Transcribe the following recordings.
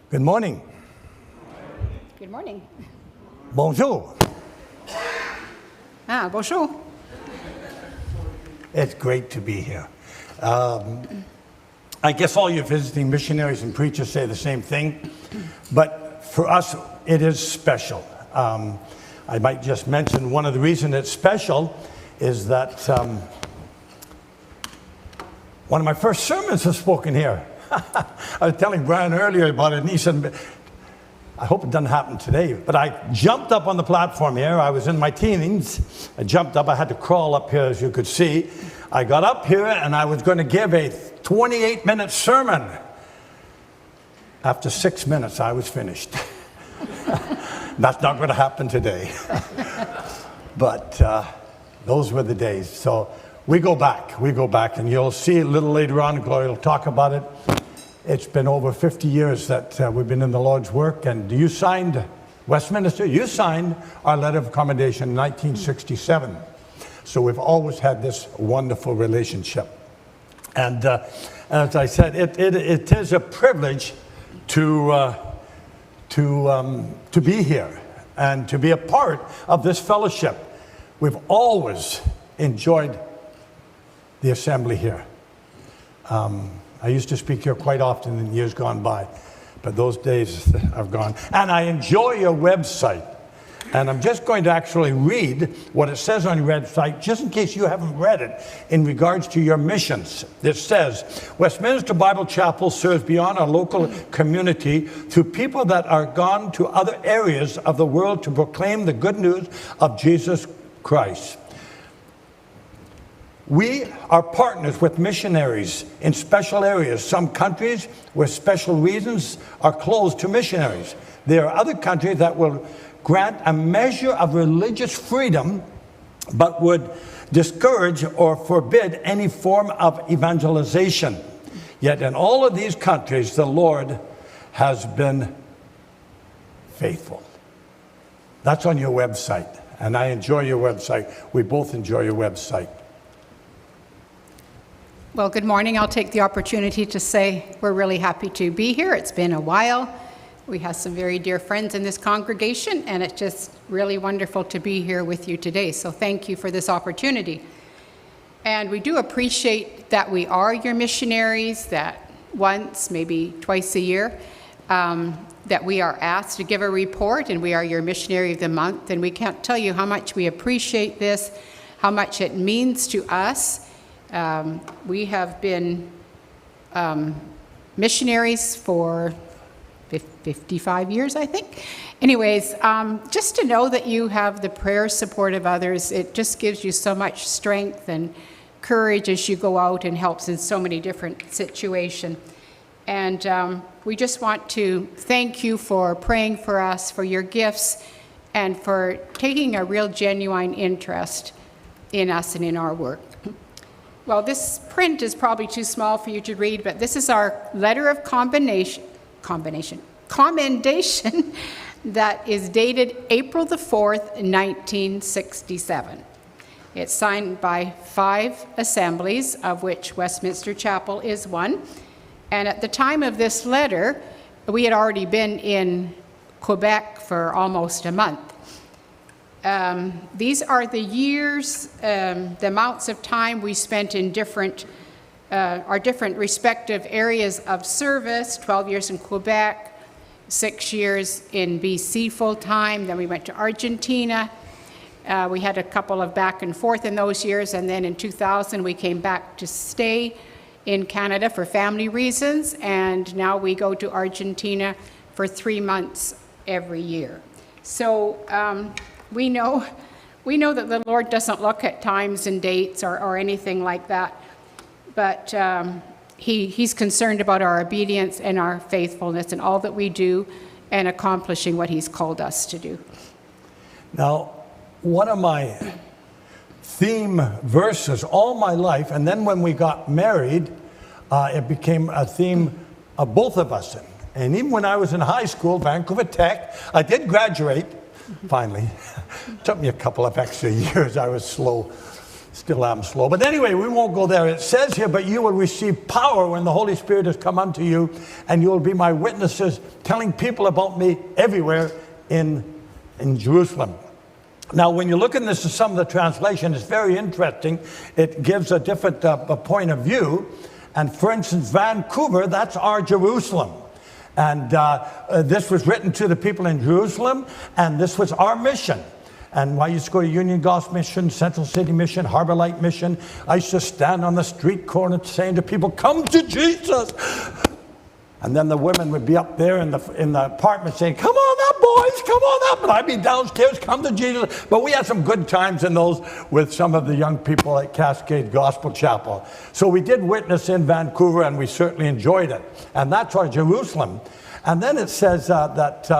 Good morning. Good morning. Bonjour. Bonjour. It's great to be here. I guess all your visiting missionaries and preachers say the same thing, but for us, it is special. I might just mention one of the reasons it's special is that one of my first sermons was spoken here. I was telling Brian earlier about it, and he said, I hope it doesn't happen today, but I jumped up on the platform here. I was in my teens. I jumped up. I had to crawl up here, as you could see. I got up here, and I was going to give a 28-minute sermon. After 6 minutes, I was finished. That's not going to happen today. But those were the days. So we go back, and you'll see a little later on, Gloria will talk about it. It's been over 50 years that we've been in the Lord's work, and you signed, Westminster, you signed our letter of commendation in 1967. So we've always had this wonderful relationship. And as I said, it is a privilege to be here and to be a part of this fellowship. We've always enjoyed the assembly here. I used to speak here quite often in years gone by, but those days are gone. And I enjoy your website. And I'm just going to actually read what it says on your website, just in case you haven't read it, in regards to your missions. It says, Westminster Bible Chapel serves beyond our local community through people that are gone to other areas of the world to proclaim the good news of Jesus Christ. We are partners with missionaries in special areas. Some countries, where special reasons, are closed to missionaries. There are other countries that will grant a measure of religious freedom, but would discourage or forbid any form of evangelization. Yet in all of these countries, the Lord has been faithful. That's on your website, and I enjoy your website. We both enjoy your website. Well, good morning. I'll take the opportunity to say we're really happy to be here. It's been a while. We have some very dear friends in this congregation, and it's just really wonderful to be here with you today. So thank you for this opportunity. And we do appreciate that we are your missionaries, that once, maybe twice a year, that we are asked to give a report, and we are your missionary of the month. And we can't tell you how much we appreciate this, how much it means to us. We have been missionaries for 55 years, I think. Anyways, just to know that you have the prayer support of others, it just gives you so much strength and courage as you go out and helps in so many different situations. And we just want to thank you for praying for us, for your gifts, and for taking a real genuine interest in us and in our work. Well, this print is probably too small for you to read, but this is our letter of commendation that is dated April the 4th, 1967. It's signed by 5 assemblies, of which Westminster Chapel is one. And at the time of this letter, we had already been in Quebec for almost a month. These are the years, the amounts of time we spent in our different respective areas of service, 12 years in Quebec, 6 years in BC full-time, then we went to Argentina. We had a couple of back and forth in those years, and then in 2000 we came back to stay in Canada for family reasons, and now we go to Argentina for 3 months every year. So we know that the Lord doesn't look at times and dates or anything like that, but He's concerned about our obedience and our faithfulness and all that we do and accomplishing what He's called us to do. Now, one of my theme verses all my life, and then when we got married, it became a theme of both of us. And even when I was in high school, Vancouver Tech, I did graduate, finally. It took me a couple of extra years. I was slow. Still am slow. But anyway, we won't go there. It says here, but you will receive power when the Holy Spirit has come unto you, and you will be my witnesses, telling people about me everywhere in Jerusalem. Now, when you look at this in some of the translation, it's very interesting. It gives a different point of view. And for instance, Vancouver, that's our Jerusalem. And this was written to the people in Jerusalem, and this was our mission. And I used to go to Union Gospel Mission, Central City Mission, Harbor Light Mission. I used to stand on the street corner saying to people, come to Jesus. And then the women would be up there in the apartment saying, come on up, boys, come on up. And I'd be downstairs, come to Jesus. But we had some good times in those with some of the young people at Cascade Gospel Chapel. So we did witness in Vancouver, and we certainly enjoyed it. And that's our Jerusalem. And then it says that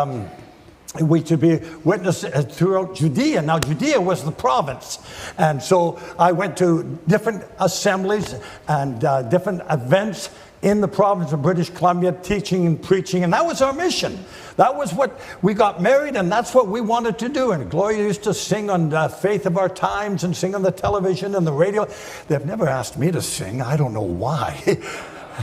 we to be witnesses throughout Judea. Now, Judea was the province. And so I went to different assemblies and different events in the province of British Columbia, teaching and preaching, and that was our mission. That was what we got married, and that's what we wanted to do. And Gloria used to sing on Faith of Our Times and sing on the television and the radio. They've never asked me to sing. I don't know why.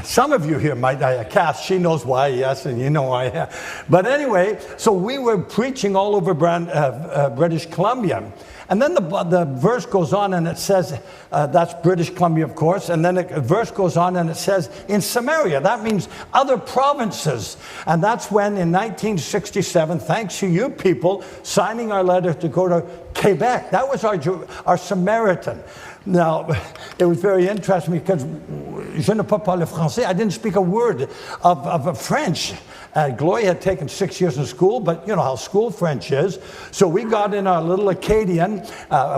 Some of you here might, Cass, she knows why, yes, and you know why. But anyway, so we were preaching all over British Columbia. And then the verse goes on, and it says, that's British Columbia, of course, and then the verse goes on, and it says, in Samaria. That means other provinces. And that's when, in 1967, thanks to you people signing our letter to go to Quebec, that was our Samaritan. Now, it was very interesting because je ne peux pas le français. I didn't speak a word of French. Gloria had taken 6 years in school, but you know how school French is. So we got in our little Acadian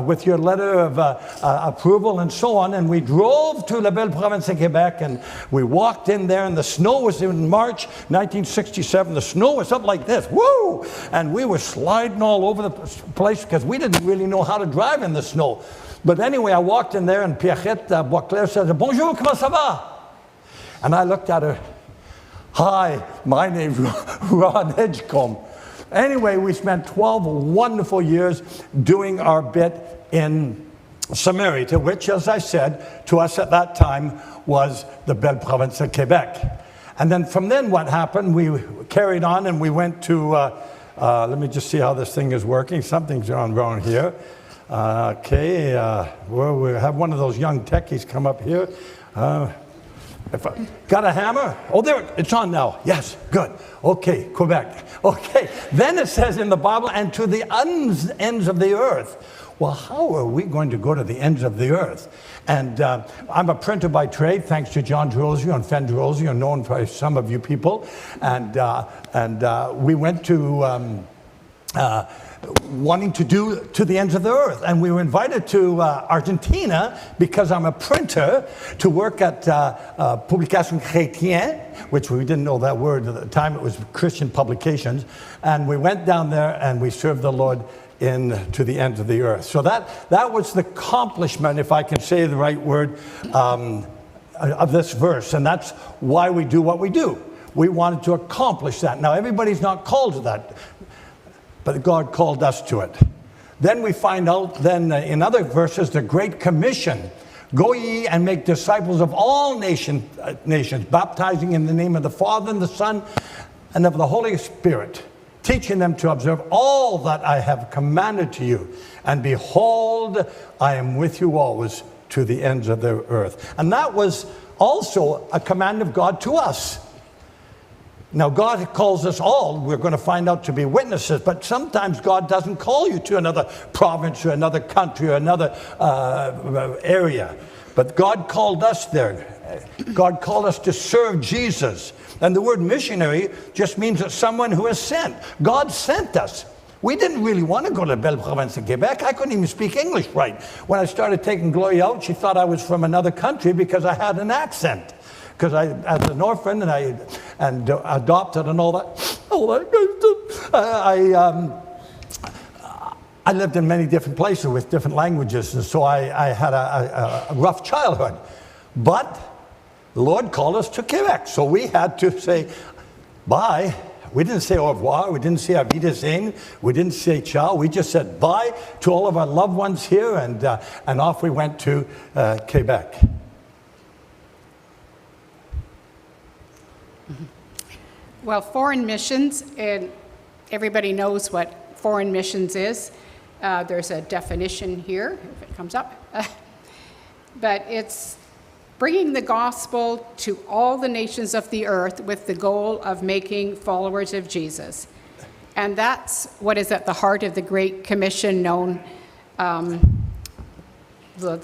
with your letter of approval and so on, and we drove to La Belle Province de Quebec, and we walked in there, and the snow was in March 1967. The snow was up like this, woo! And we were sliding all over the place because we didn't really know how to drive in the snow. But anyway, I walked in there, and Pierrette Boisclair said, bonjour, comment ça va? And I looked at her, hi, my name's Ron Edgecombe. Anyway, we spent 12 wonderful years doing our bit in Samaria, which, as I said, to us at that time was the Belle Province of Quebec. And then from then what happened, we carried on and we went to, let me just see how this thing is working. Something's gone wrong here. Okay, well, we have one of those young techies come up here. Got a hammer? Oh, there, it's on now. Yes, good. Okay, Quebec. Okay, then it says in the Bible, and to the ends of the earth. Well, how are we going to go to the ends of the earth? And I'm a printer by trade, thanks to John Derozio and Fen Derozio, known by some of you people. And we went to wanting to do to the ends of the earth. And we were invited to Argentina because I'm a printer to work at Publication Chrétien, which we didn't know that word at the time. It was Christian Publications. And we went down there and we served the Lord to the ends of the earth. So that was the accomplishment, if I can say the right word, of this verse. And that's why we do what we do. We wanted to accomplish that. Now, everybody's not called to that, but God called us to it. Then we find out then in other verses, the Great Commission. Go ye and make disciples of all nations, baptizing in the name of the Father and the Son and of the Holy Spirit, teaching them to observe all that I have commanded to you. And behold, I am with you always to the ends of the earth. And that was also a command of God to us. Now, God calls us all, we're going to find out, to be witnesses, but sometimes God doesn't call you to another province or another country or another area. But God called us there. God called us to serve Jesus. And the word missionary just means that someone who is sent. God sent us. We didn't really want to go to Belle Province de Quebec. I couldn't even speak English right. When I started taking Gloria out, she thought I was from another country because I had an accent. Because I, as an orphan, and adopted and all that, I lived in many different places with different languages, and so I had a rough childhood. But the Lord called us to Quebec, so we had to say, bye, We didn't say au revoir. We didn't say auf Wiedersehen. We didn't say ciao. We just said bye to all of our loved ones here, and off we went to Quebec. Well, foreign missions, and everybody knows what foreign missions is. There's a definition here, if it comes up. But it's bringing the gospel to all the nations of the earth with the goal of making followers of Jesus. And that's what is at the heart of the Great Commission known, the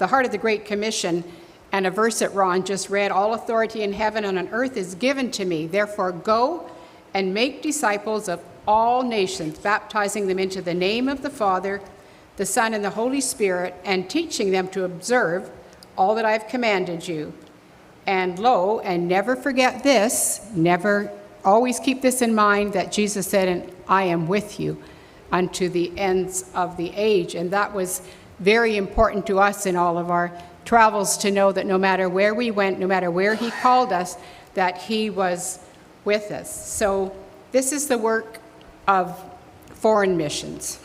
heart of the Great Commission, and a verse that Ron just read, all authority in heaven and on earth is given to me. Therefore go and make disciples of all nations, baptizing them into the name of the Father, the Son, and the Holy Spirit, and teaching them to observe all that I've commanded you. And lo, and never forget this, always keep this in mind, that Jesus said, and I am with you unto the ends of the age. And that was very important to us in all of our travels, to know that no matter where we went, no matter where he called us, that he was with us. So this is the work of foreign missions.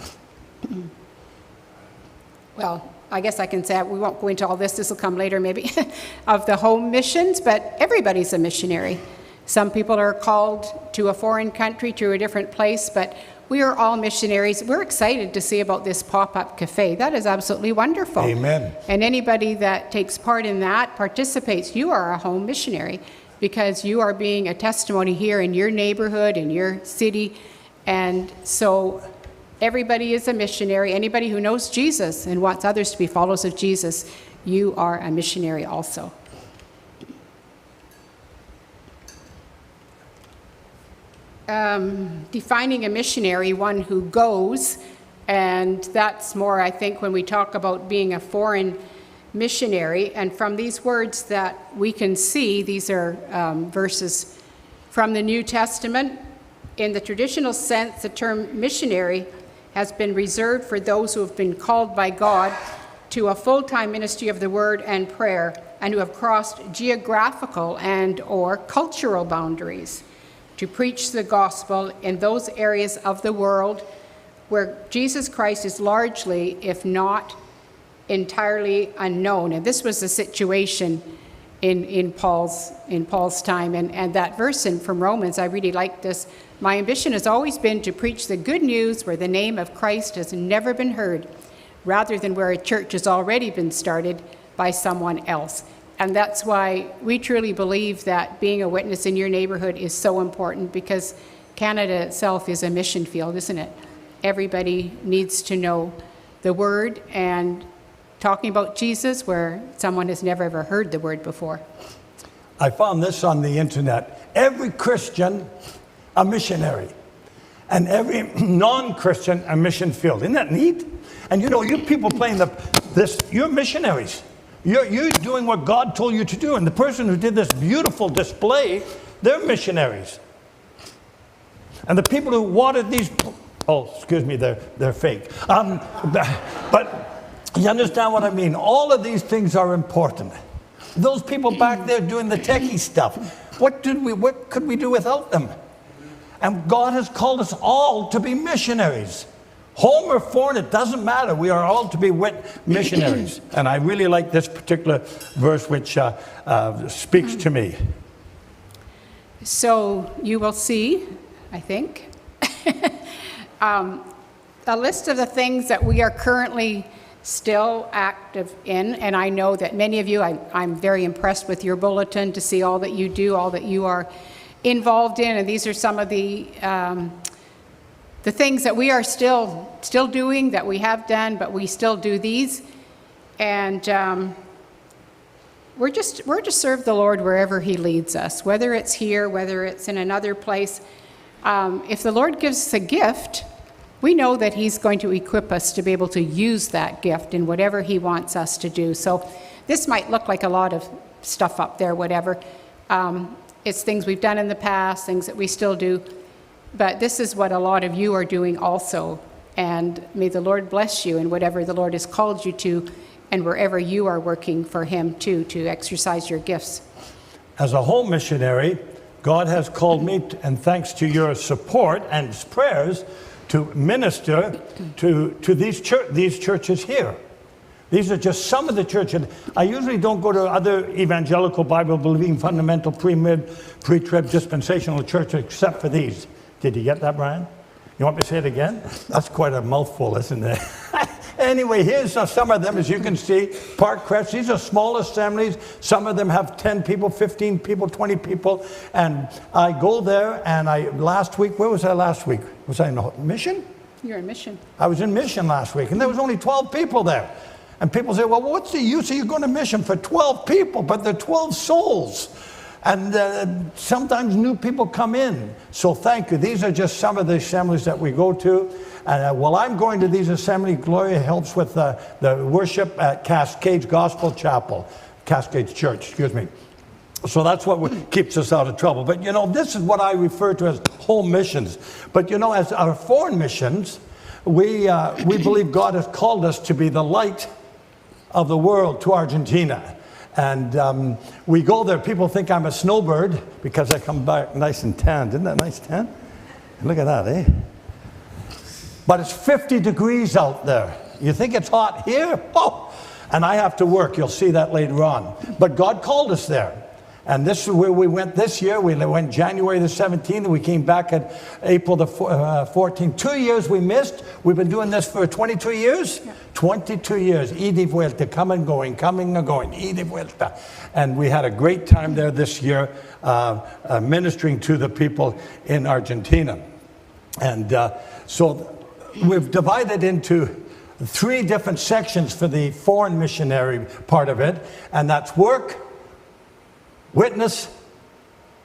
Well, I guess I can say, we won't go into all this, this will come later maybe, of the home missions, but everybody's a missionary. Some people are called to a foreign country, to a different place, but we are all missionaries. We're excited to see about this pop-up cafe. That is absolutely wonderful. Amen. And anybody that takes part in that, participates, you are a home missionary, because you are being a testimony here in your neighborhood, in your city. And so everybody is a missionary. Anybody who knows Jesus and wants others to be followers of Jesus, you are a missionary also. Defining a missionary, one who goes, and that's more, I think, when we talk about being a foreign missionary. And from these words that we can see, these are verses from the New Testament. In the traditional sense, the term missionary has been reserved for those who have been called by God to a full-time ministry of the word and prayer, and who have crossed geographical and or cultural boundaries to preach the gospel in those areas of the world where Jesus Christ is largely, if not entirely, unknown. And this was the situation in Paul's time. And that verse from Romans, I really like this. My ambition has always been to preach the good news where the name of Christ has never been heard, rather than where a church has already been started by someone else. And that's why we truly believe that being a witness in your neighborhood is so important, because Canada itself is a mission field, isn't it? Everybody needs to know the word, and talking about Jesus where someone has never ever heard the word before. I found this on the internet. Every Christian, a missionary, and every non-Christian, a mission field. Isn't that neat? And you know, you people playing this, you're missionaries. You're doing what God told you to do. And the person who did this beautiful display, they're missionaries. And the people who watered these, oh, excuse me, they're fake. But you understand what I mean? All of these things are important. Those people back there doing the techie stuff, what could we do without them? And God has called us all to be missionaries. Home or foreign, it doesn't matter. We are all to be missionaries. And I really like this particular verse, which speaks to me. So you will see, I think, a list of the things that we are currently still active in. And I know that many of you, I'm very impressed with your bulletin to see all that you do, all that you are involved in. And these are some of the things that we are still doing, that we have done, but we still do these. And we're to serve the Lord wherever he leads us, whether it's here, whether it's in another place. If the Lord gives us a gift, we know that he's going to equip us to be able to use that gift in whatever he wants us to do. So this might look like a lot of stuff up there, whatever. It's things we've done in the past, things that we still do. But this is what a lot of you are doing also. And may the Lord bless you in whatever the Lord has called you to, and wherever you are working for him too, to exercise your gifts. As a home missionary, God has called me, and thanks to your support and prayers, to minister to these churches here. These are just some of the churches. I usually don't go to other evangelical Bible-believing fundamental pre-mid, pre-trib dispensational churches except for these. Did you get that, Brian? You want me to say it again? That's quite a mouthful, isn't it? Anyway, here's some of them, as you can see. Park Crest, these are small assemblies. Some of them have 10 people, 15 people, 20 people. And I go there, and last week, where was I last week? Was I in Mission? You're in Mission. I was in Mission last week, and there was only 12 people there. And people say, well, what's the use of you going to Mission for 12 people? But they're 12 souls. And sometimes new people come in. So thank you. These are just some of the assemblies that we go to. And while I'm going to these assemblies, Gloria helps with the worship at Cascades Gospel Chapel. Cascades Church, excuse me. So that's what keeps us out of trouble. But, you know, this is what I refer to as home missions. But, you know, as our foreign missions, we believe God has called us to be the light of the world to Argentina. And we go there. People think I'm a snowbird because I come back nice and tanned. Isn't that nice tan? Look at that, eh? But it's 50 degrees out there. You think it's hot here? Oh! And I have to work. You'll see that later on. But God called us there. And this is where we went this year. We went January the 17th, and we came back at April the 14th. 2 years we missed. We've been doing this for 22 years? Yeah. 22 years. Ida vuelta, coming and going, ida vuelta. And we had a great time there this year ministering to the people in Argentina. And so we've divided into 3 different sections for the foreign missionary part of it, and that's work, witness,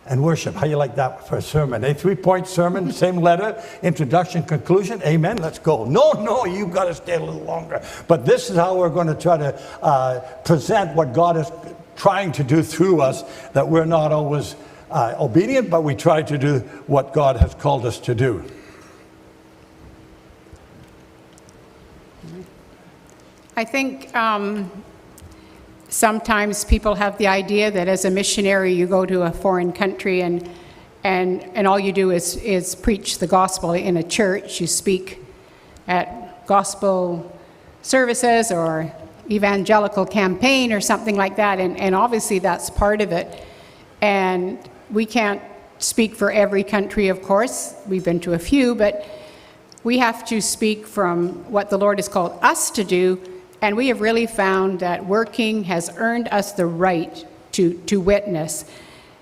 and worship. How you like that for a sermon? A 3-point sermon, same letter, introduction, conclusion. Amen. Let's go. No, you've got to stay a little longer. But this is how we're going to try to present what God is trying to do through us, that we're not always obedient, but we try to do what God has called us to do. I think sometimes people have the idea that as a missionary you go to a foreign country and all you do is preach the gospel in a church. You speak at gospel services or evangelical campaign or something like that, and obviously that's part of it. And we can't speak for every country, of course. We've been to a few, but we have to speak from what the Lord has called us to do. And we have really found that working has earned us the right to witness.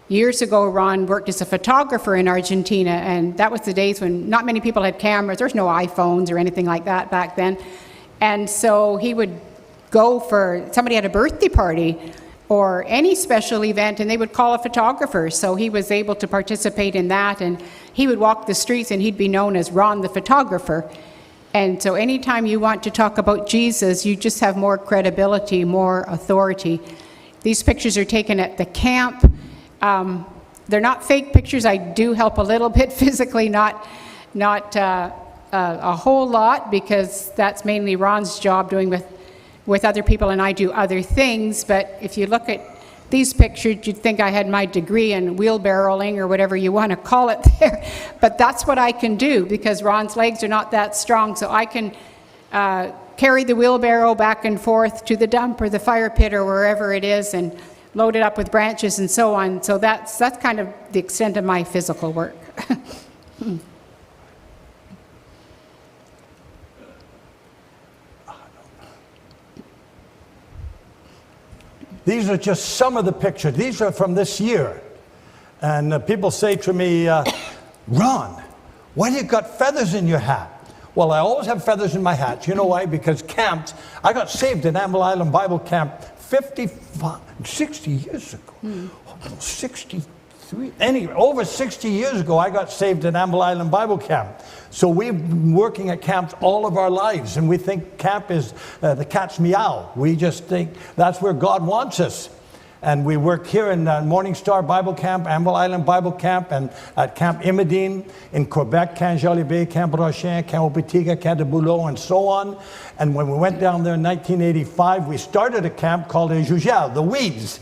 Years ago, Ron worked as a photographer in Argentina, and that was the days when not many people had cameras. There's no iPhones or anything like that back then. And so he would go for, somebody had a birthday party or any special event, and they would call a photographer. So he was able to participate in that, and he would walk the streets and he'd be known as Ron the photographer. And so anytime you want to talk about Jesus, you just have more credibility, more authority. These pictures are taken at the camp. They're not fake pictures. I do help a little bit physically, not a whole lot, because that's mainly Ron's job doing with other people, and I do other things. But if you look at these pictures, you'd think I had my degree in wheelbarrowing or whatever you want to call it there. But that's what I can do, because Ron's legs are not that strong. So I can carry the wheelbarrow back and forth to the dump or the fire pit or wherever it is and load it up with branches and so on. So that's kind of the extent of my physical work. These are just some of the pictures. These are from this year. And people say to me, Ron, why do you got feathers in your hat? Well, I always have feathers in my hat. You know why? Because camps, I got saved in Amble Island Bible Camp 60 years ago. 63, anyway, over 60 years ago, I got saved in Amble Island Bible Camp. So we've been working at camps all of our lives, and we think camp is the cat's meow. We just think that's where God wants us. And we work here in Morning Star Bible Camp, Amble Island Bible Camp, and at Camp Imidine in Quebec, Canjalibe, Camp Rochin, Camp Opetiga, Camp de Boulot, and so on. And when we went down there in 1985, we started a camp called Edgecombe, the Weeds.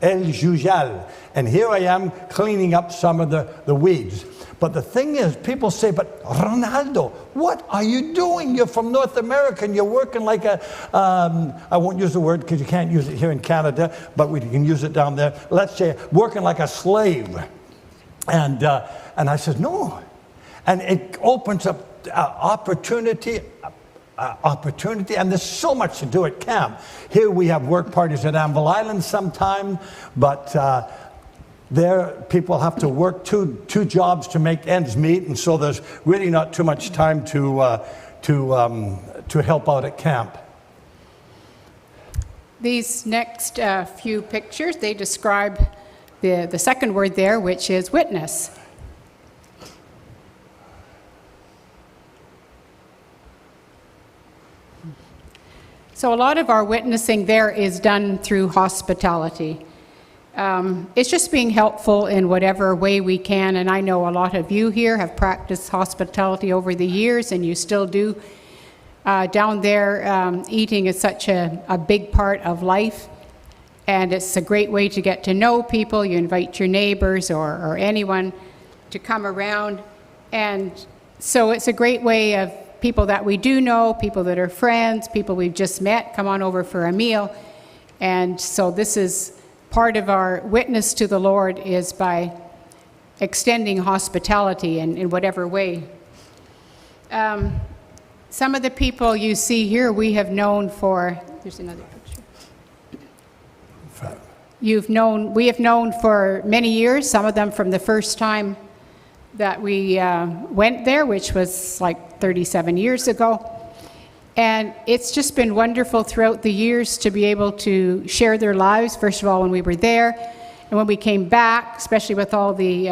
El Jujal. And here I am cleaning up some of the weeds. But the thing is, people say, but Ronaldo, what are you doing? You're from North America and you're working like a, I won't use the word because you can't use it here in Canada, but we can use it down there. Let's say working like a slave. And I said, no. And it opens up opportunity, and there's so much to do at camp. Here we have work parties at Anvil Island sometime, but there people have to work two jobs to make ends meet, and so there's really not too much time to help out at camp. These next few pictures, they describe the second word there, which is witness. So a lot of our witnessing there is done through hospitality. It's just being helpful in whatever way we can, and I know a lot of you here have practiced hospitality over the years, and you still do. Down there, eating is such a big part of life, and it's a great way to get to know people. You invite your neighbors or anyone to come around, and so it's a great way of people that we do know, people that are friends, people we've just met, come on over for a meal. And so this is part of our witness to the Lord, is by extending hospitality in whatever way. Some of the people you see here we have known for, there's another picture. We have known for many years, some of them from the first time that we went there, which was like 37 years ago. And it's just been wonderful throughout the years to be able to share their lives, first of all, when we were there, and when we came back, especially with all the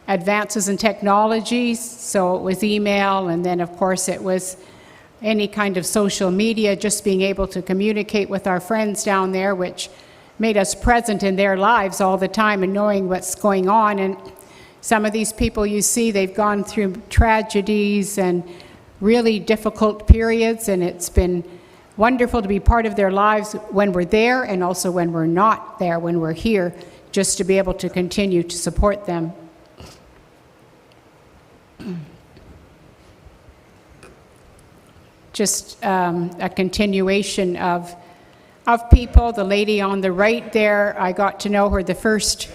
advances in technologies. So it was email, and then of course it was any kind of social media, just being able to communicate with our friends down there, which made us present in their lives all the time and knowing what's going on. And some of these people you see, they've gone through tragedies and really difficult periods, and it's been wonderful to be part of their lives when we're there, and also when we're not there, when we're here, just to be able to continue to support them. Just a continuation of people. The lady on the right there, I got to know her the first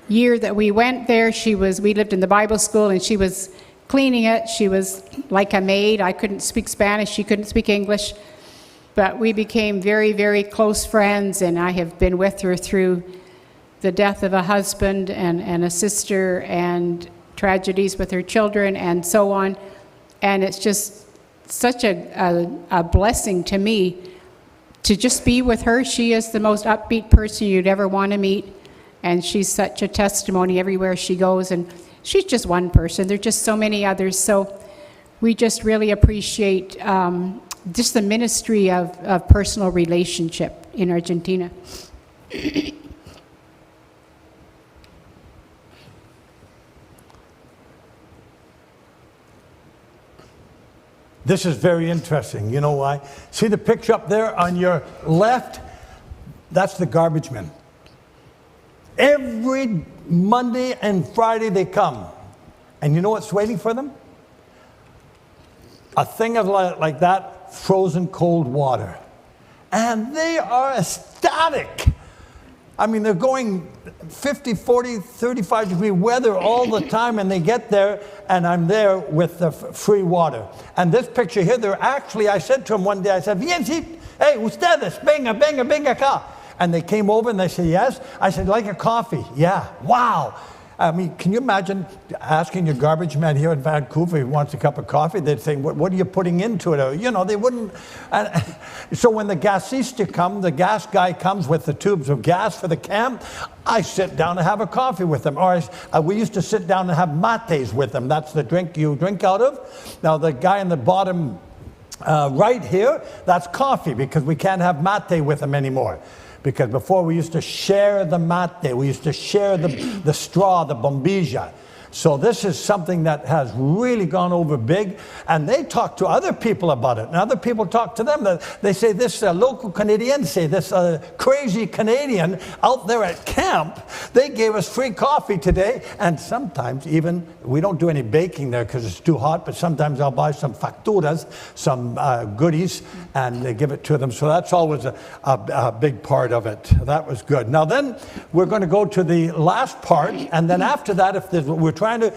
year that we went there. We lived in the Bible school, and she was cleaning it. She was like a maid. I couldn't speak Spanish. She couldn't speak English. But we became very, very close friends, and I have been with her through the death of a husband and a sister, and tragedies with her children, and so on. And it's just such a blessing to me to just be with her. She is the most upbeat person you'd ever want to meet, and she's such a testimony everywhere she goes. And she's just one person. There's just so many others. So we just really appreciate just the ministry of personal relationship in Argentina. This is very interesting. You know why? See the picture up there on your left? That's the garbage men. Every Monday and Friday they come. And you know what's waiting for them? A thing of like that, frozen cold water. And they are ecstatic. I mean, they're going 50, 40, 35 degree weather all the time, and they get there, and I'm there with the free water. And this picture here, they're actually, I said to them one day, I said, hey, ustedes, venga acá. And they came over and they said, yes. I said, like a coffee? Yeah. Wow. I mean, can you imagine asking your garbage man here in Vancouver if he wants a cup of coffee? They'd say, what are you putting into it? Or, you know, they wouldn't. So when the gasista come, the gas guy comes with the tubes of gas for the camp, I sit down and have a coffee with them. Or we used to sit down and have mates with them. That's the drink you drink out of. Now, the guy in the bottom right here, that's coffee, because we can't have mate with them anymore. Because before we used to share the mate, we used to share the straw, the bombilla. So this is something that has really gone over big, and they talk to other people about it, and other people talk to them. They say this local Canadian, say this crazy Canadian out there at camp, they gave us free coffee today, and sometimes even, we don't do any baking there because it's too hot, but sometimes I'll buy some facturas, some goodies, and they give it to them. So that's always a big part of it. That was good. Now then, we're going to go to the last part, and then after that, we're trying to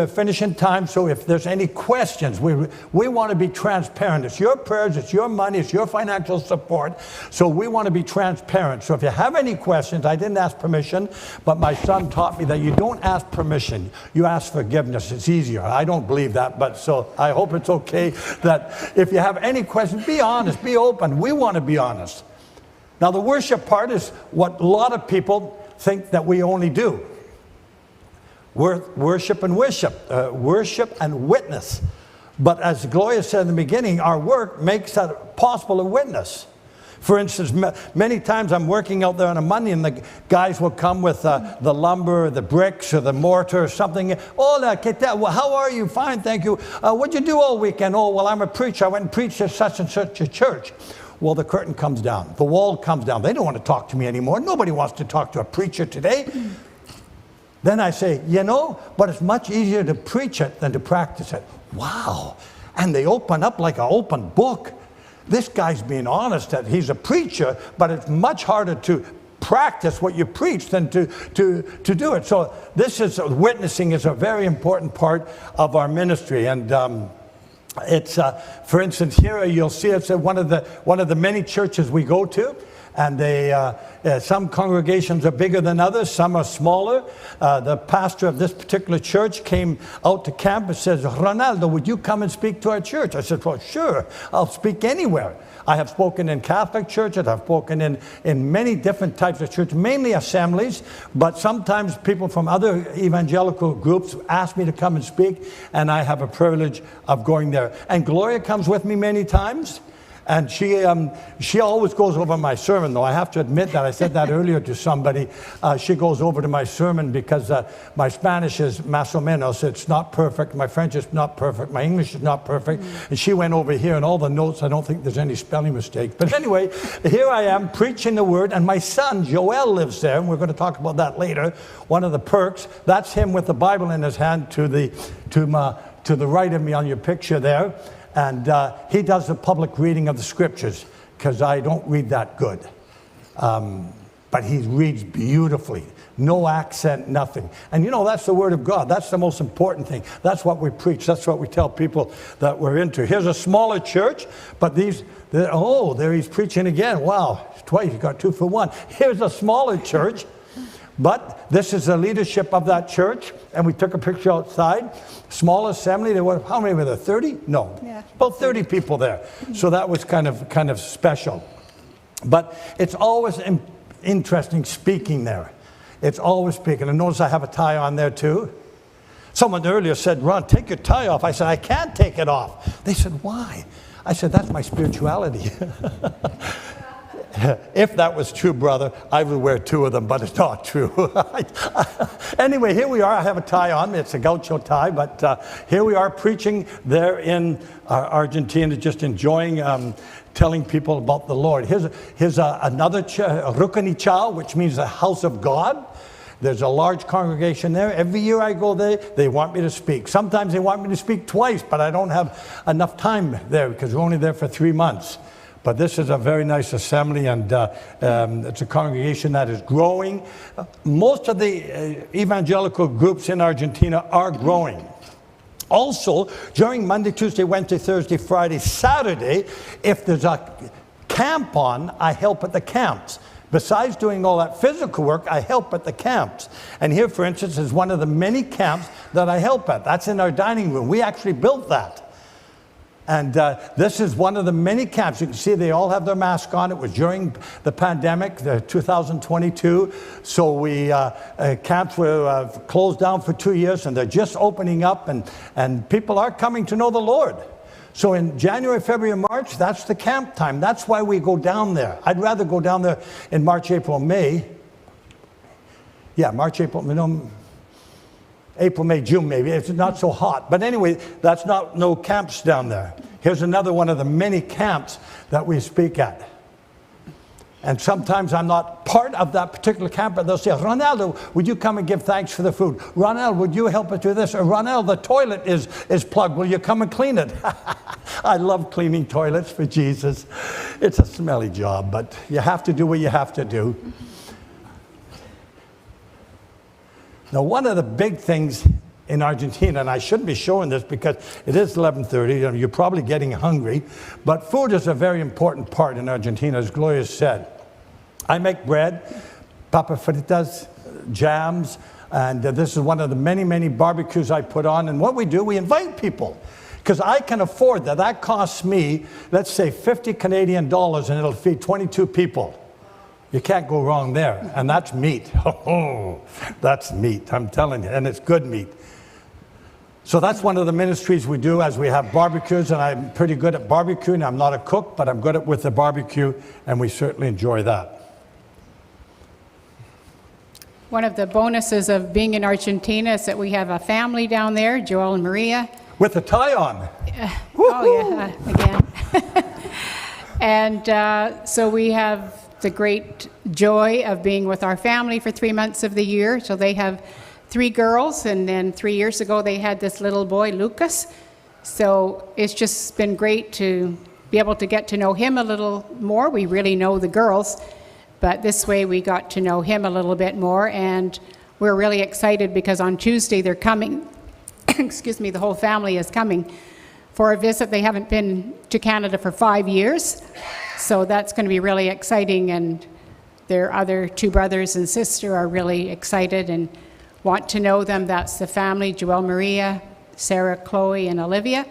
finish in time, so if there's any questions, we want to be transparent. It's your prayers, it's your money, it's your financial support, so we want to be transparent. So if you have any questions, I didn't ask permission, but my son taught me that you don't ask permission, you ask forgiveness. It's easier. I don't believe that, but so I hope it's okay that if you have any questions, be honest, be open. We want to be honest. Now the worship part is what a lot of people think that we only do. Worship and witness. But as Gloria said in the beginning, our work makes that possible, a witness. For instance, many times I'm working out there on a Monday and the guys will come with the lumber, the bricks, or the mortar or something. Hola, ¿qué tal? Well, how are you? Fine, thank you. What'd you do all weekend? Oh, well, I'm a preacher. I went and preached at such and such a church. Well, the curtain comes down. The wall comes down. They don't want to talk to me anymore. Nobody wants to talk to a preacher today. Then I say, but it's much easier to preach it than to practice it. Wow. And they open up like an open book. This guy's being honest that he's a preacher, but it's much harder to practice what you preach than to do it. So witnessing is a very important part of our ministry. And it's, for instance, here you'll see it's one of the many churches we go to. And some congregations are bigger than others, some are smaller. The pastor of this particular church came out to camp and says, Ronaldo, would you come and speak to our church? I said, well, sure, I'll speak anywhere. I have spoken in Catholic churches, I've spoken in many different types of churches, mainly assemblies, but sometimes people from other evangelical groups ask me to come and speak, and I have a privilege of going there. And Gloria comes with me many times. And she always goes over my sermon, though. I have to admit that. I said that earlier to somebody. She goes over to my sermon because my Spanish is más o menos. It's not perfect. My French is not perfect. My English is not perfect. And she went over here, and all the notes, I don't think there's any spelling mistakes. But anyway, here I am preaching the word, and my son, Joel, lives there, and we're going to talk about that later. One of the perks, that's him with the Bible in his hand to the right of me on your picture there. And he does the public reading of the scriptures because I don't read that good. But he reads beautifully. No accent, nothing. And that's the Word of God. That's the most important thing. That's what we preach. That's what we tell people that we're into. Here's a smaller church, but there he's preaching again. Wow, twice, you got 2 for 1. Here's a smaller church. But this is the leadership of that church, and we took a picture outside. Small assembly. There were, how many were there? 30? No, yeah. About 30 people there. So that was kind of special. But it's always interesting speaking there. It's always speaking. And notice I have a tie on there too. Someone earlier said, Ron, take your tie off. I said, I can't take it off. They said, why? I said, that's my spirituality. If that was true, brother, I would wear 2 of them, but it's not true. Anyway, here we are. I have a tie on. It's a gaucho tie, but here we are preaching there in Argentina, just enjoying telling people about the Lord. Here's another Rukani Chao, which means the house of God. There's a large congregation there. Every year I go there, they want me to speak. Sometimes they want me to speak twice, but I don't have enough time there because we're only there for 3 months. But this is a very nice assembly, and it's a congregation that is growing. Most of the evangelical groups in Argentina are growing. Also, during Monday, Tuesday, Wednesday, Thursday, Friday, Saturday, if there's a camp on, I help at the camps. Besides doing all that physical work, I help at the camps. And here, for instance, is one of the many camps that I help at. That's in our dining room. We actually built that. And this is one of the many camps. You can see they all have their mask on. It was during the pandemic, the 2022. So camps were closed down for 2 years, and they're just opening up, and people are coming to know the Lord. So in January, February, March, that's the camp time. That's why we go down there. I'd rather go down there in March, April, May. Yeah, March, April, April, May, June maybe. It's not so hot. But anyway, that's not no camps down there. Here's another one of the many camps that we speak at. And sometimes I'm not part of that particular camp, but they'll say, Ronaldo, would you come and give thanks for the food? Ronaldo, would you help us do this? Or Ronaldo, the toilet is plugged. Will you come and clean it? I love cleaning toilets for Jesus. It's a smelly job, but you have to do what you have to do. Now, one of the big things in Argentina, and I shouldn't be showing this because it is 11:30, you're probably getting hungry, but food is a very important part in Argentina, as Gloria said. I make bread, papa fritas, jams, and this is one of the many, many barbecues I put on. And what we do, we invite people, because I can afford that. That costs me, let's say, 50 Canadian dollars, and it'll feed 22 people. You can't go wrong there, and that's meat. Oh, that's meat, I'm telling you, and it's good meat. So that's one of the ministries we do as we have barbecues, and I'm pretty good at barbecuing. I'm not a cook, but I'm good with the barbecue, and we certainly enjoy that. One of the bonuses of being in Argentina is that we have a family down there, Joel and Maria. With a tie on. Oh, yeah, again. And so we have the great joy of being with our family for 3 months of the year. So they have 3 girls, and then 3 years ago they had this little boy, Lucas. So it's just been great to be able to get to know him a little more. We really know the girls, but this way we got to know him a little bit more, and we're really excited because on Tuesday they're coming. Excuse me, the whole family is coming for a visit. They haven't been to Canada for 5 years, so that's going to be really exciting, and their other 2 brothers and sister are really excited and want to know them. That's the family, Joel, Maria, Sarah, Chloe, and Olivia,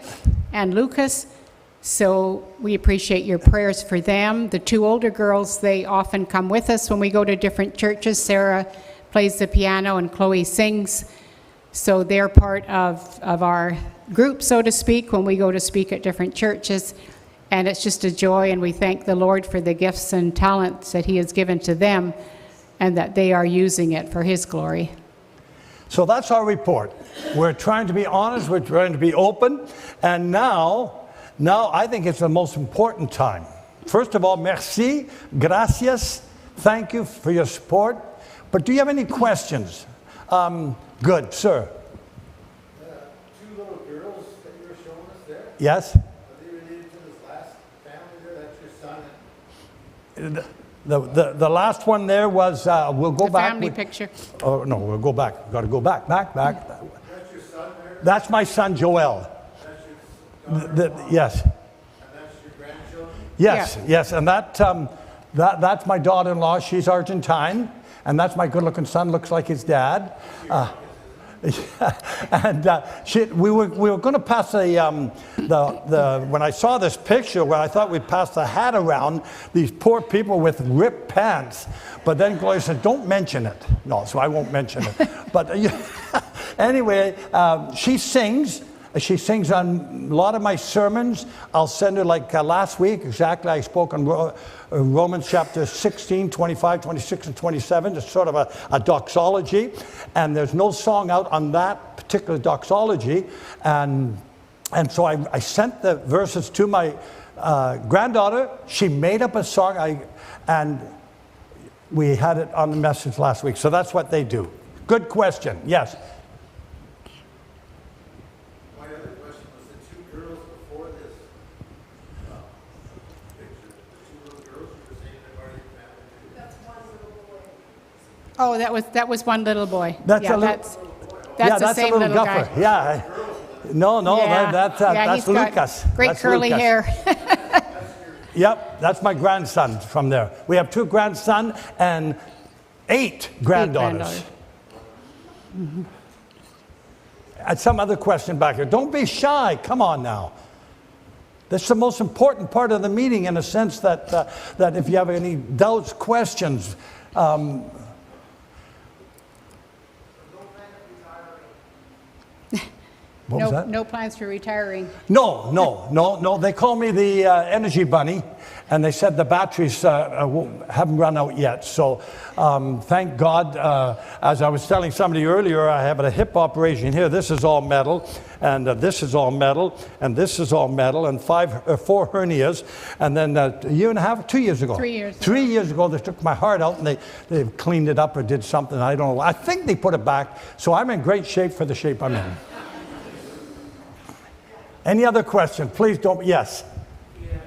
and Lucas. So we appreciate your prayers for them. The 2 older girls, they often come with us when we go to different churches. Sarah plays the piano and Chloe sings. So they're part of our group, so to speak, when we go to speak at different churches. And it's just a joy, and we thank the Lord for the gifts and talents that He has given to them and that they are using it for His glory. So that's our report. We're trying to be honest, we're trying to be open, and now I think it's the most important time. First of all, merci, gracias, thank you for your support. But do you have any questions? Good, sir. 2 little girls that you were showing us there, Yes? are they related to this last family there? That's your son and... The last one there was, we'll go The back. family picture. Oh, no, we'll go back. We've got to go back. That's your son there? That's my son, Joel. That's your daughter? Yes. And that's your grandchildren? Yes, Yeah. yes, and that's my daughter-in-law. She's Argentine, and that's my good-looking son. Looks like his dad. And we were going to pass when I saw this picture, where I thought we'd pass the hat around, these poor people with ripped pants. But then Gloria said, don't mention it. No, so I won't mention it. But anyway, she sings. She sings on a lot of my sermons. I'll send her, like last week, exactly, I spoke on Romans chapter 16, 25, 26, and 27. It's sort of a doxology. And there's no song out on that particular doxology. And so I sent the verses to my granddaughter. She made up a song, and we had it on the message last week. So that's what they do. Good question. Yes. Oh, that was one little boy. That's the same a little little guffer. guy. Yeah. No, Yeah. that's he's got Lucas. Great That's curly Lucas. hair. Yep, that's my grandson from there. We have 2 grandsons and 8 granddaughters. Mm-hmm. And some other question back here. Don't be shy. Come on now. That's the most important part of the meeting, in a sense that if you have any doubts, questions. What was that? No plans for retiring. No. They call me the energy bunny, and they said the batteries haven't run out yet. So thank God, as I was telling somebody earlier, I have a hip operation here. This is all metal, and this is all metal, and this is all metal, and 4 hernias. And then a year and a half, 2 years ago. 3 years. 3 years ago, they took my heart out, and they cleaned it up or did something. I don't know. I think they put it back. So I'm in great shape for the shape I'm in. Any other question? Please don't. Yes. Yeah,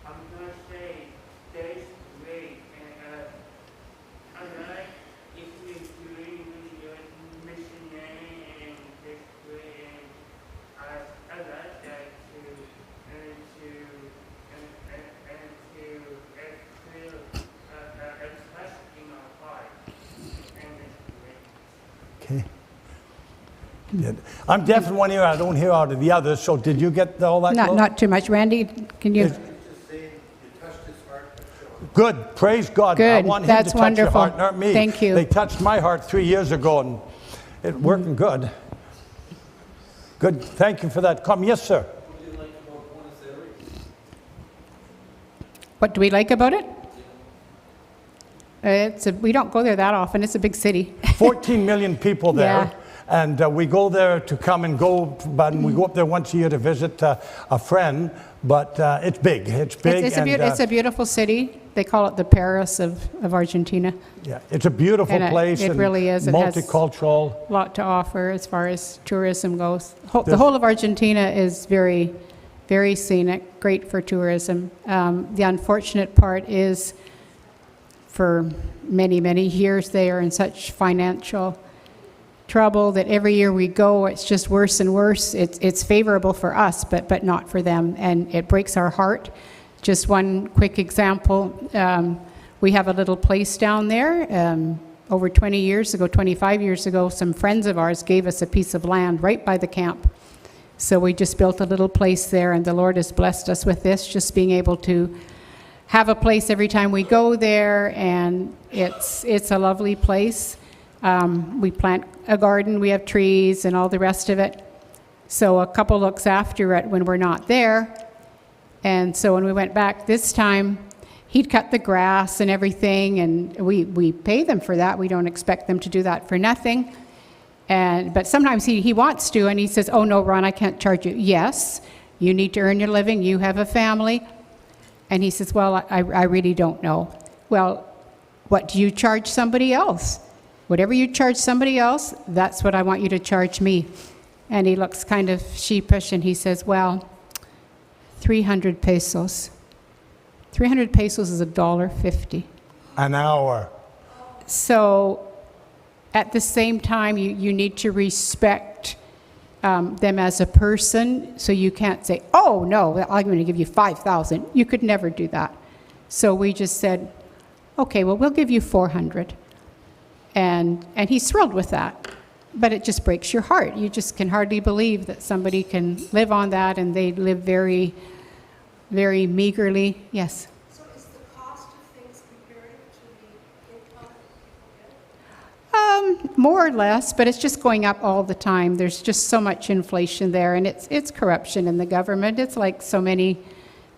I'm gonna say this way, and I'm gonna if we really good missionary and this way, and I like that to feel a trust in my heart, and this way. Okay. Yeah. I'm deaf in one ear. I don't hear out of the other. So did you get all that? Not too much. Randy, can you? Just saying, you touched his heart. Good. Praise God. Good. I want him That's to touch your wonderful. heart, not me. Thank you. They touched my heart 3 years ago, and it's working good. Good. Thank you for that comment. Yes, sir. What do we like about it? We don't go there that often. It's a big city. 14 million people there. Yeah. And we go there to come and go, but we go up there once a year to visit a friend. But it's big. It's big. It's a beautiful city. They call it the Paris of Argentina. Yeah, it's a beautiful And place. it really is. It has multicultural. A lot to offer as far as tourism goes. The whole of Argentina is very, very scenic, great for tourism. The unfortunate part is for many, many years they are in such financial trouble that every year we go, it's just worse and worse. It's favorable for us, but not for them, and it breaks our heart. Just one quick example, we have a little place down there. Over 20 years ago, 25 years ago, some friends of ours gave us a piece of land right by the camp. So we just built a little place there, and the Lord has blessed us with this, just being able to have a place every time we go there, and it's a lovely place. We plant a garden, we have trees and all the rest of it. So a couple looks after it when we're not there. And so when we went back this time, he'd cut the grass and everything, and we pay them for that. We don't expect them to do that for nothing. But sometimes he wants to, and he says, "Oh no, Ron, I can't charge you." Yes, you need to earn your living, you have a family. And he says, "Well, I really don't know." Well, what do you charge somebody else? Whatever you charge somebody else, that's what I want you to charge me. And he looks kind of sheepish, and he says, "Well, 300 pesos. 300 pesos is $1.50. An hour. So at the same time, you need to respect them as a person. So you can't say, "Oh, no, I'm going to give you 5,000. You could never do that. So we just said, "Okay, well, we'll give you 400. And he's thrilled with that. But it just breaks your heart. You just can hardly believe that somebody can live on that, and they live very, very meagerly. Yes? So is the cost of things comparative to the income people get? More or less, but it's just going up all the time. There's just so much inflation there, and it's corruption in the government. It's like so many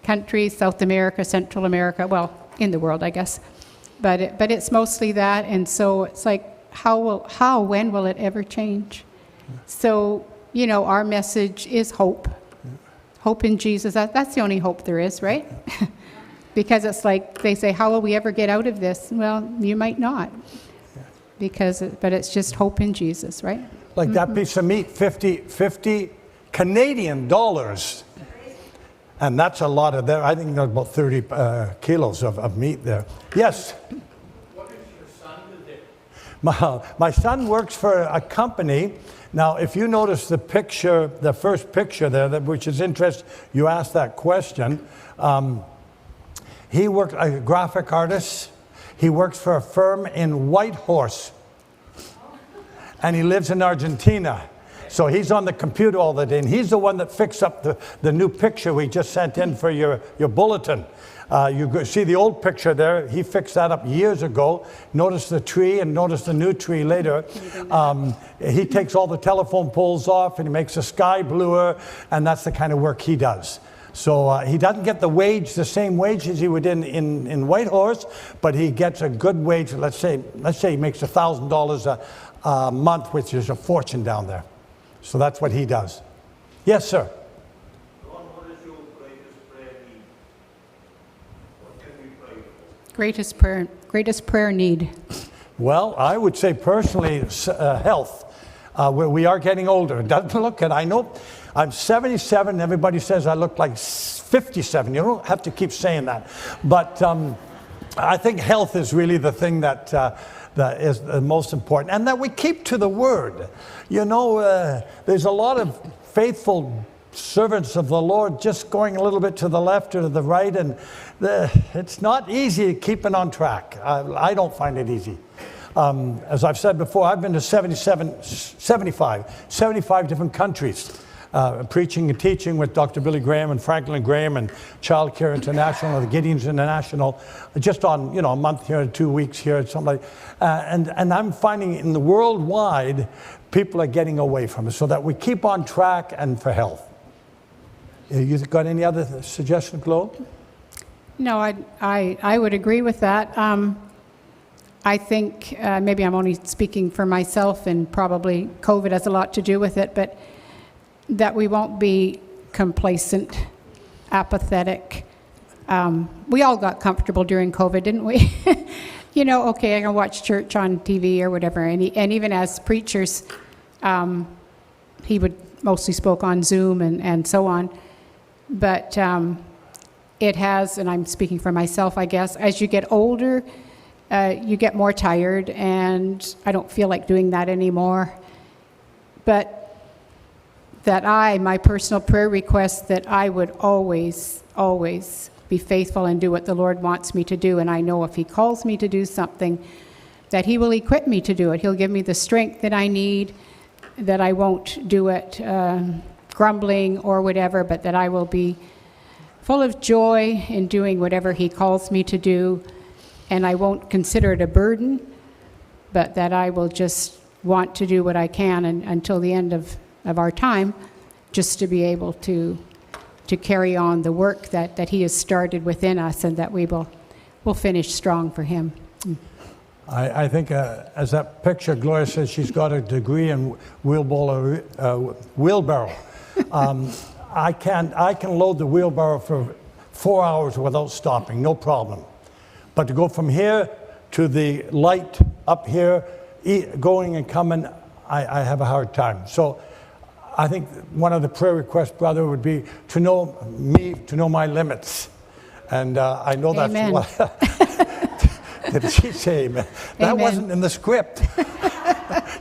countries, South America, Central America, well, in the world, I guess. But it's mostly that, and so it's like, when will it ever change? So, our message is hope. Hope in Jesus. That's the only hope there is, right? Because it's like they say, how will we ever get out of this? Well, you might not. But it's just hope in Jesus, right? Like that piece of meat, 50 Canadian dollars. And that's a lot of there. I think there's about 30 kilos of meat there. Yes? What does your son do there? My son works for a company. Now, if you notice the picture, the first picture there, which is interesting, you asked that question. He worked as a graphic artist. He works for a firm in Whitehorse. And he lives in Argentina. So he's on the computer all the day, and he's the one that fixed up the new picture we just sent in for your bulletin. You see the old picture there. He fixed that up years ago. Notice the tree, and notice the new tree later. He takes all the telephone poles off, and he makes the sky bluer, and that's the kind of work he does. So he doesn't get the same wage as he would in Whitehorse, but he gets a good wage. Let's say he makes $1,000 a month, which is a fortune down there. So that's what he does. Yes, sir. Ron, what is your greatest prayer need? What can we pray for? Greatest prayer need. Well, I would say personally, health. We are getting older. It doesn't look it. I know I'm 77. Everybody says I look like 57. You don't have to keep saying that. But I think health is really the thing that is the most important. And that we keep to the Word. You know, there's a lot of faithful servants of the Lord just going a little bit to the left or to the right. And it's not easy keeping on track. I don't find it easy. As I've said before, I've been to 75 different countries, preaching and teaching with Dr. Billy Graham and Franklin Graham and Child Care International, the Gideons International, just on, a month here, 2 weeks here, something like and I'm finding in the worldwide, people are getting away from it, so that we keep on track and for health. You got any other suggestions, Chloe? No, I would agree with that. I think maybe I'm only speaking for myself, and probably COVID has a lot to do with it, but that we won't be complacent, apathetic. We all got comfortable during COVID, didn't we? Okay, I can watch church on TV or whatever, and even as preachers, he would mostly spoke on Zoom and so on. But it has, and I'm speaking for myself, I guess, as you get older, you get more tired, and I don't feel like doing that anymore. But that my personal prayer request, that I would always, always be faithful and do what the Lord wants me to do. And I know if He calls me to do something, that He will equip me to do it. He'll give me the strength that I need, that I won't do it grumbling or whatever, but that I will be full of joy in doing whatever He calls me to do. And I won't consider it a burden, but that I will just want to do what I can until the end of our time, just to be able to carry on the work that He has started within us, and that we'll finish strong for Him. I think as that picture, Gloria says she's got a degree in wheelbarrow. I can load the wheelbarrow for 4 hours without stopping, no problem. But to go from here to the light up here, going and coming, I have a hard time. So I think one of the prayer requests, brother, would be to know me, to know my limits. And I know that's Amen. what... Did she say amen? That Amen. wasn't in the script.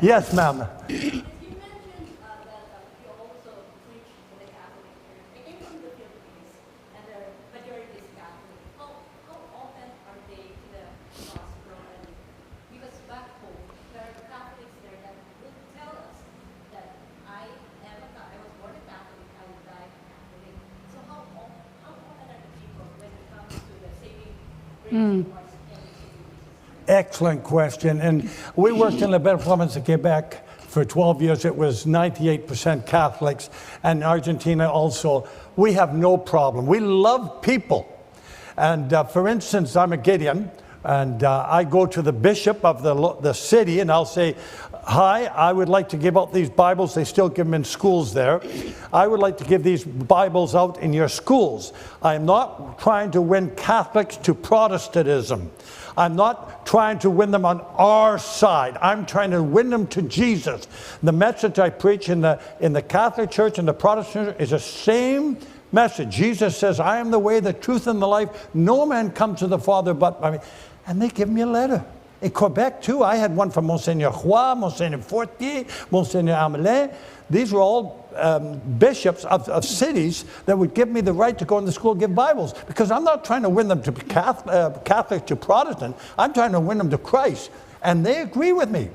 Yes, ma'am. You mentioned that you also preach to the Catholic Church. I came from the Philippines, and the majority is Catholic. How often are they to the hospital? And because back home, there are Catholics there that will tell us that I was born a Catholic, I will die a Catholic. So how often are the people when it comes to the saving grace of our Excellent question. And we worked in the Belle Province of Quebec for 12 years. It was 98% Catholics, and Argentina also. We have no problem. We love people. And for instance, I'm a Gideon, and I go to the bishop of the city, and I'll say, hi, I would like to give out these Bibles. They still give them in schools there. I would like to give these Bibles out in your schools. I'm not trying to win Catholics to Protestantism. I'm not trying to win them on our side. I'm trying to win them to Jesus. The message I preach in the Catholic Church and the Protestant Church is the same message. Jesus says, I am the way, the truth, and the life. No man comes to the Father but by me. And they give me a letter. In Quebec, too, I had one from Monseigneur Roy, Monseigneur Fortier, Monseigneur Amelin. These were all bishops of cities that would give me the right to go into school and give Bibles. Because I'm not trying to win them to Catholic to Protestant. I'm trying to win them to Christ. And they agree with me.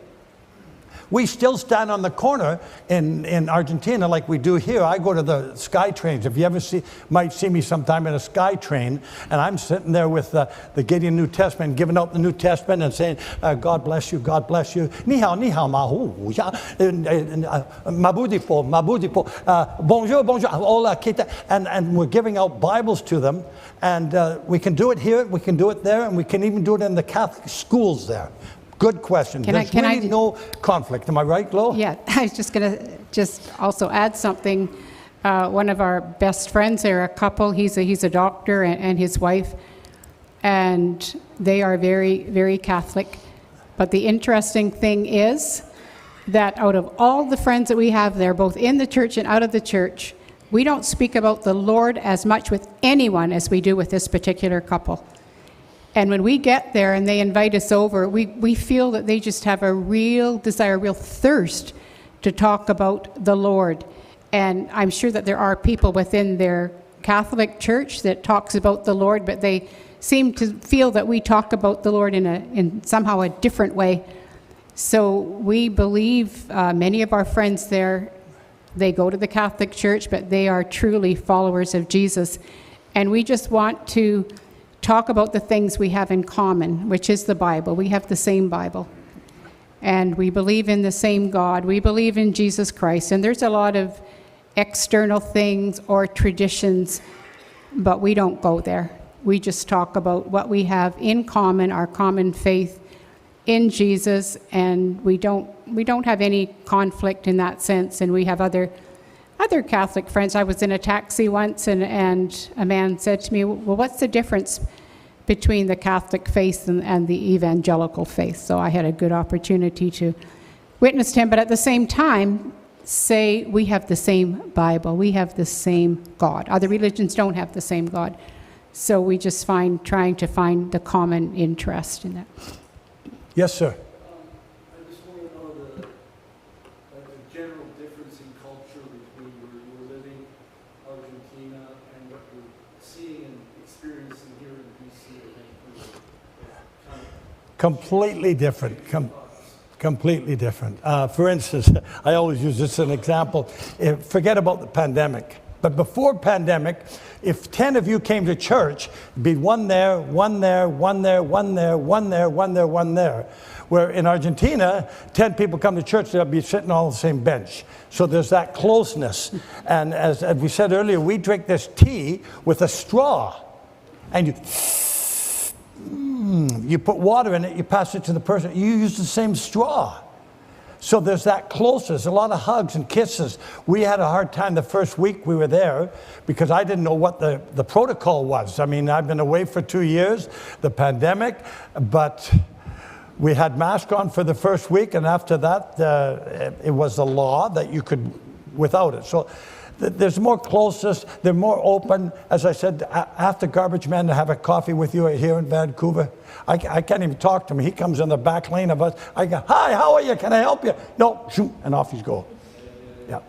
We still stand on the corner in Argentina like we do here. I go to the sky trains. If you ever might see me sometime in a sky train, and I'm sitting there with the Gideon New Testament, giving out the New Testament and saying, God bless you, God bless you. Ni hao, mahu, mabudipo, mabudipo, bonjour, bonjour, hola, kita. And we're giving out Bibles to them. And we can do it here, we can do it there, and we can even do it in the Catholic schools there. Good question. There's really no conflict. Am I right, Glo? Yeah, I was just going to also add something. One of our best friends there, a couple, he's a doctor and his wife, and they are very, very Catholic. But the interesting thing is that out of all the friends that we have there, both in the church and out of the church, we don't speak about the Lord as much with anyone as we do with this particular couple. And when we get there and they invite us over, we feel that they just have a real desire, a real thirst to talk about the Lord. And I'm sure that there are people within their Catholic church that talks about the Lord, but they seem to feel that we talk about the Lord in somehow a different way. So we believe many of our friends there, they go to the Catholic Church, but they are truly followers of Jesus. And we just want to talk about the things we have in common, which is the Bible. We have the same Bible. And we believe in the same God. We believe in Jesus Christ. And there's a lot of external things or traditions, but we don't go there. We just talk about what we have in common, our common faith in Jesus, and we don't have any conflict in that sense. And we have other Catholic friends. I was in a taxi once, and a man said to me, well, what's the difference between the Catholic faith and the evangelical faith? So I had a good opportunity to witness to him, but at the same time, say we have the same Bible, we have the same God. Other religions don't have the same God. So we just trying to find the common interest in that. Yes, sir. I just want to know the general difference in culture between where you were living, Argentina, and what you're seeing and experiencing here in BC and Vancouver. Completely different. Completely different. For instance, I always use this as an example. Forget about the pandemic. But before pandemic, if 10 of you came to church, it'd be one there, one there, one there, one there, one there, one there, one there. Where in Argentina, 10 people come to church, they'll be sitting all on the same bench. So there's that closeness. And as we said earlier, we drink this tea with a straw. And you put water in it, you pass it to the person, you use the same straw. So there's that closeness, a lot of hugs and kisses. We had a hard time the first week we were there because I didn't know what the protocol was. I mean, I've been away for 2 years, the pandemic, but we had masks on for the first week, and after that, it was the law that you could without it. So there's more closeness, they're more open. As I said, ask the garbage man to have a coffee with you here in Vancouver. I can't even talk to him. He comes in the back lane of us. I go, hi, how are you? Can I help you? No, shoot, and off you go. Yeah.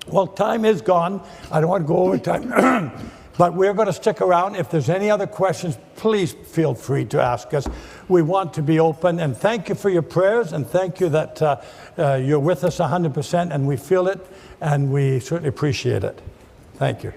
Well, time is gone. I don't want to go over time. But we're going to stick around. If there's any other questions, please feel free to ask us. We want to be open. And thank you for your prayers. And thank you that you're with us 100%. And we feel it. And we certainly appreciate it. Thank you.